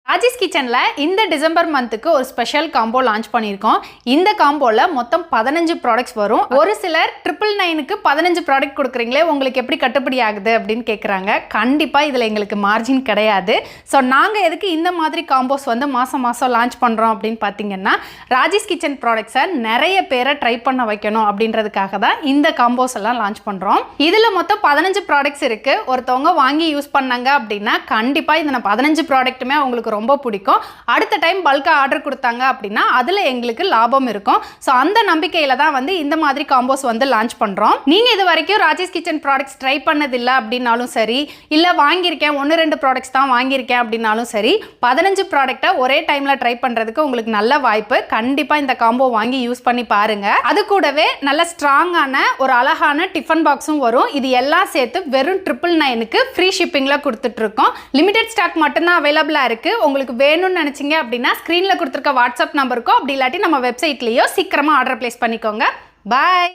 ராஜேஷ் கிச்சன்ல இந்த டிசம்பர் மந்த்துக்கு ஒரு ஸ்பெஷல் காம்போ லான்ச் பண்ணியிருக்கோம். இந்த காம்போல மொத்தம் 15 ப்ராடக்ட்ஸ் வரும். ஒரு சிலர் 999க்கு 15 ப்ராடக்ட் கொடுக்குறீங்களே, உங்களுக்கு எப்படி கட்டுப்படி ஆகுது அப்படின்னு கேட்குறாங்க. கண்டிப்பாக இதில் எங்களுக்கு மார்ஜின் கிடையாது. ஸோ நாங்கள் எதுக்கு இந்த மாதிரி காம்போஸ் வந்து மாதம் லான்ச் பண்ணுறோம் அப்படின்னு பார்த்தீங்கன்னா, ராஜேஷ் கிச்சன் ப்ராடக்ட்ஸை நிறைய பேரை ட்ரை பண்ண வைக்கணும் அப்படின்றதுக்காக தான் இந்த காம்போஸ் எல்லாம் லான்ச் பண்ணுறோம். இதில் மொத்தம் 15 ப்ராடக்ட்ஸ் இருக்குது. ஒருத்தவங்க வாங்கி யூஸ் பண்ணாங்க அப்படின்னா கண்டிப்பாக இந்த 15 ப்ராடக்ட்டுமே அவங்களுக்கு ரொம்ப பிடிக்கும். அடுத்த டைம் பல்காக ஆர்டர் கொடுத்தாங்க அப்படின்னா அதில் எங்களுக்கு லாபம் இருக்கும். ஸோ அந்த நம்பிக்கையில் தான் வந்து இந்த மாதிரி காம்போஸ் வந்து லான்ச் பண்ணுறோம். நீங்கள் இது வரைக்கும் ராஜேஷ் கிச்சன் ப்ராடக்ட்ஸ் ட்ரை பண்ணதில்லை அப்படின்னாலும் சரி, இல்லை வாங்கியிருக்கேன் 1-2 ப்ராடக்ட்ஸ் தான் வாங்கியிருக்கேன் அப்படின்னாலும் சரி, 15 ப்ராடக்டை ஒரே டைமில் ட்ரை பண்ணுறதுக்கு உங்களுக்கு நல்ல வாய்ப்பு. கண்டிப்பாக இந்த காம்போ வாங்கி யூஸ் பண்ணி பாருங்க. அது கூடவே நல்ல ஸ்ட்ராங்கான ஒரு அழகான டிஃபன் பாக்ஸும் வரும். இது எல்லாம் சேர்த்து வெறும் 999க்கு ஃப்ரீ ஷிப்பிங்கில் கொடுத்துட்ருக்கோம். லிமிடெட் ஸ்டாக் மட்டும்தான் அவைலபிளாக இருக்குது. உங்களுக்கு வேணும்னு நினைச்சீங்க அப்படின்னா ஸ்கிரீன்ல கொடுத்திருக்க வாட்ஸ்அப் நம்பருக்கோ அப்படி இல்லாட்டி நம்ம வெப்சைட்லயோ சீக்கிரமா ஆர்டர் பிளேஸ் பண்ணிக்கோங்க. பாய்.